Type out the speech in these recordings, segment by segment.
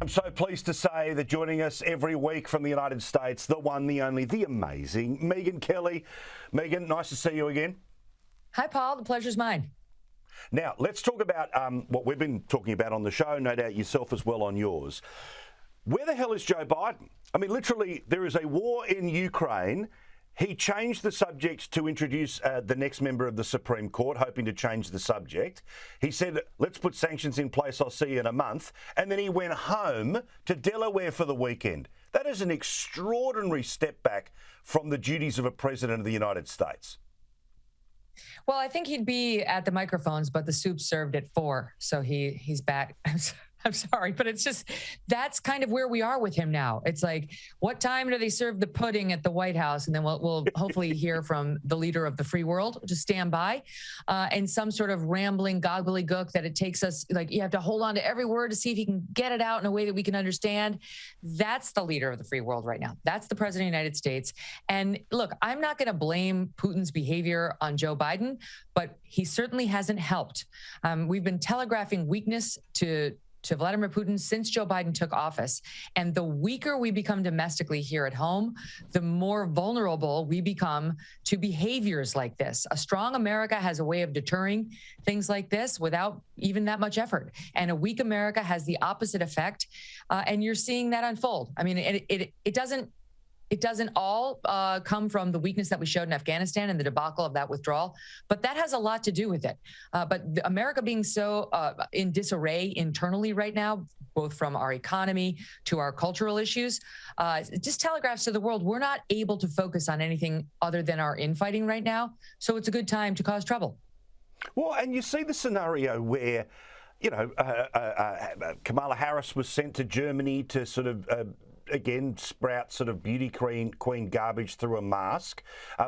I'm so pleased to say that joining us every week from the United States, the one, the only, the amazing Megyn Kelly. Megyn, nice to see you again. Hi, Paul. The pleasure's mine. Now, let's talk about what we've been talking about on the show, no doubt yourself as well on yours. Where the hell is Joe Biden? I mean, literally, there is a war in Ukraine. He changed the subject to introduce the next member of the Supreme Court, hoping to change the subject. He said, let's put sanctions in place, I'll see you in a month. And then he went home to Delaware for the weekend. That is an extraordinary step back from the duties of a president of the United States. Well, I think he'd be at the microphones, but the soup's served at 4, so he's back. I'm sorry, but it's just, that's kind of where we are with him now. It's like, what time do they serve the pudding at the White House? And then we'll hopefully hear from the leader of the free world. Just stand by. And some sort of rambling gobbledygook that it takes us, like, you have to hold on to every word to see if he can get it out in a way that we can understand. That's the leader of the free world right now. That's the president of the United States. And look, I'm not going to blame Putin's behavior on Joe Biden, but he certainly hasn't helped. We've been telegraphing weakness to Vladimir Putin since Joe Biden took office. And the weaker we become domestically here at home, the more vulnerable we become to behaviors like this. A strong America has a way of deterring things like this without even that much effort. And a weak America has the opposite effect. And you're seeing that unfold. I mean, it doesn't all come from the weakness that we showed in Afghanistan and the debacle of that withdrawal, but that has a lot to do with it. But America being so in disarray internally right now, both from our economy to our cultural issues, just telegraphs to the world, we're not able to focus on anything other than our infighting right now. So it's a good time to cause trouble. Well, and you see the scenario where, you know, Kamala Harris was sent to Germany to sort of again, sprout sort of beauty queen garbage through a mask.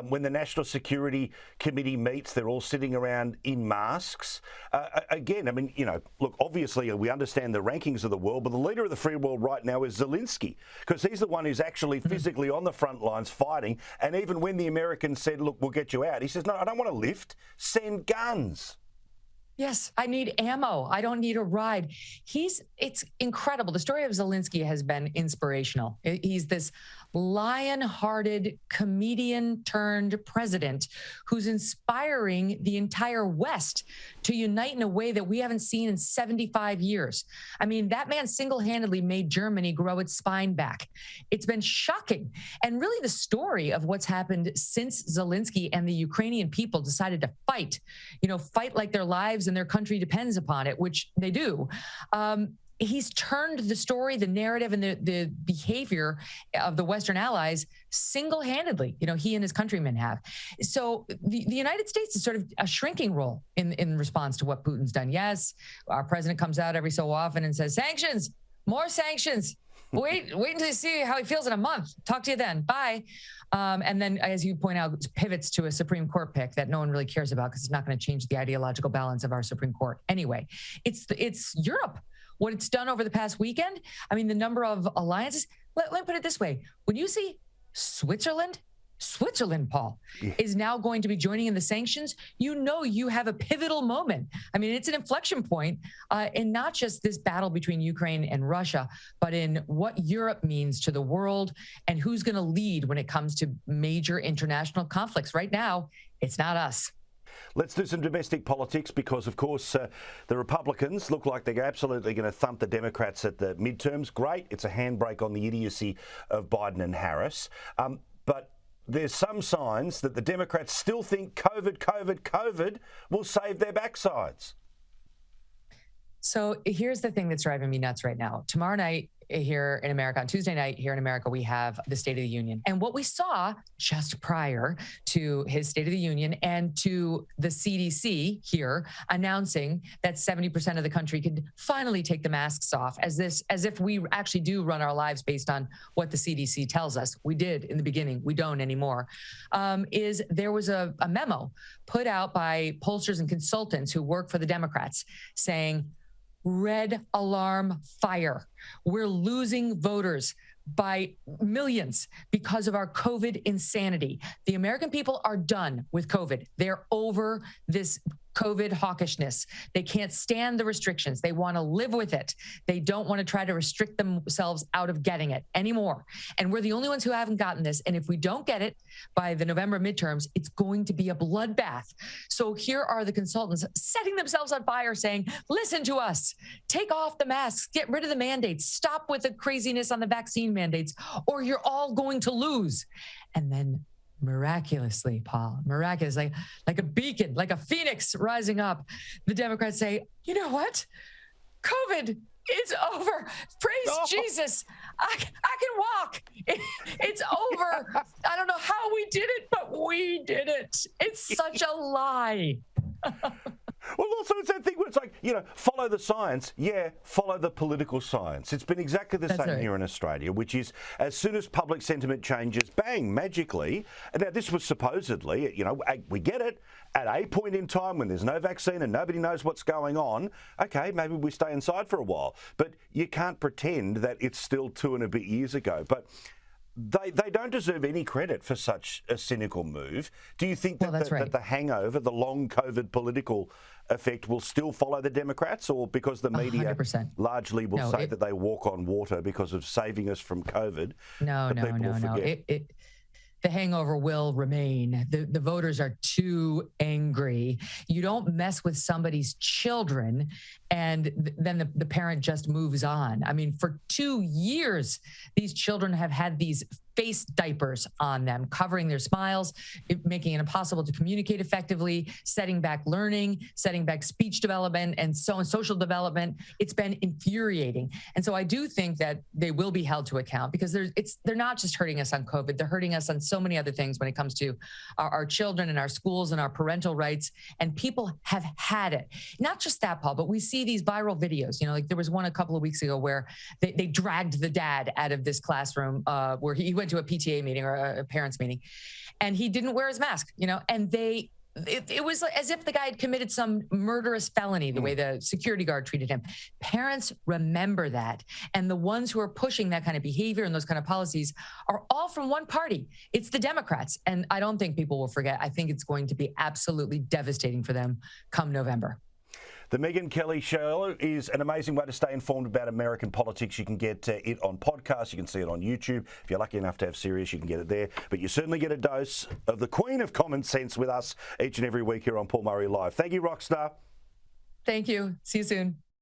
When the National Security Committee meets, they're all sitting around in masks. Again, I mean, you know, look, obviously we understand the rankings of the world, but the leader of the free world right now is Zelensky, because he's the one who's actually physically on the front lines fighting. And even when the Americans said, look, we'll get you out, he says, no, I don't want to lift, send guns. Yes, I need ammo. I don't need a ride. It's incredible. The story of Zelensky has been inspirational. He's this lion-hearted comedian turned president who's inspiring the entire West to unite in a way that we haven't seen in 75 years. I mean, that man single-handedly made Germany grow its spine back. It's been shocking. And really the story of what's happened since Zelensky and the Ukrainian people decided to fight like their lives and their country depends upon it, which they do. He's turned the story, the narrative, and the behavior of the Western allies single-handedly. He and his countrymen have. So the United States is sort of a shrinking role in response to what Putin's done. Yes, our president comes out every so often and says, sanctions, more sanctions. Wait until you see how he feels in a month. Talk to you then. Bye. And then, as you point out, pivots to a Supreme Court pick that no one really cares about because it's not going to change the ideological balance of our Supreme Court. Anyway, it's Europe. What it's done over the past weekend, I mean, the number of alliances, let me put it this way. When you see Switzerland, Paul, is now going to be joining in the sanctions, you have a pivotal moment. I mean, it's an inflection point in not just this battle between Ukraine and Russia, but in what Europe means to the world and who's going to lead when it comes to major international conflicts. Right now, it's not us. Let's do some domestic politics because, of course, the Republicans look like they're absolutely going to thump the Democrats at the midterms. Great. It's a handbrake on the idiocy of Biden and Harris. But there's some signs that the Democrats still think COVID will save their backsides. So here's the thing that's driving me nuts right now. Tomorrow night here in America, on Tuesday night here in America, we have the State of the Union. And what we saw just prior to his State of the Union and to the CDC here announcing that 70% of the country could finally take the masks off, as if we actually do run our lives based on what the CDC tells us. We did in the beginning. We don't anymore. Is there was a memo put out by pollsters and consultants who work for the Democrats saying, red alarm fire. We're losing voters by millions because of our COVID insanity. The American people are done with COVID. They're over this COVID hawkishness. They can't stand the restrictions. They want to live with it. They don't want to try to restrict themselves out of getting it anymore. And we're the only ones who haven't gotten this. And if we don't get it by the November midterms, it's going to be a bloodbath. So here are the consultants setting themselves on fire saying, listen to us, take off the masks, get rid of the mandates, stop with the craziness on the vaccine mandates, or you're all going to lose. And then miraculously, Paul, miraculously, like a beacon, like a phoenix rising up, the Democrats say, you know what? COVID is over. Praise Jesus. I can walk. It's over. I don't know how we did it, but we did it. It's such a lie. Well, also it's that thing where it's like, follow the science. Yeah, follow the political science. It's been exactly the same here in Australia, which is as soon as public sentiment changes, bang, magically. And now this was supposedly, we get it, at a point in time when there's no vaccine and nobody knows what's going on, okay, maybe we stay inside for a while. But you can't pretend that it's still 2 and a bit years ago. But they don't deserve any credit for such a cynical move. Do you think that, that the hangover, the long COVID political effect will still follow the Democrats, or because the media 100%. largely will say that they walk on water because of saving us from COVID? No. The hangover will remain. The voters are too angry. You don't mess with somebody's children and then the parent just moves on. I mean, for 2 years, these children have had these face diapers on them, covering their smiles, making it impossible to communicate effectively, setting back learning, setting back speech development, and so on, social development. It's been infuriating. And so I do think that they will be held to account, because they're not just hurting us on COVID, they're hurting us on so many other things when it comes to our children and our schools and our parental rights. And people have had it. Not just that, Paul, but we see these viral videos, like there was one a couple of weeks ago where they dragged the dad out of this classroom where he went to a PTA meeting or a parents meeting, and he didn't wear his mask, and it was as if the guy had committed some murderous felony, the way the security guard treated him. Parents remember that. And the ones who are pushing that kind of behavior and those kind of policies are all from one party. It's the Democrats. And I don't think people will forget. I think it's going to be absolutely devastating for them come November. The Megyn Kelly Show is an amazing way to stay informed about American politics. You can get it on podcasts. You can see it on YouTube. If you're lucky enough to have Sirius, you can get it there. But you certainly get a dose of the Queen of Common Sense with us each and every week here on Paul Murray Live. Thank you, Rockstar. Thank you. See you soon.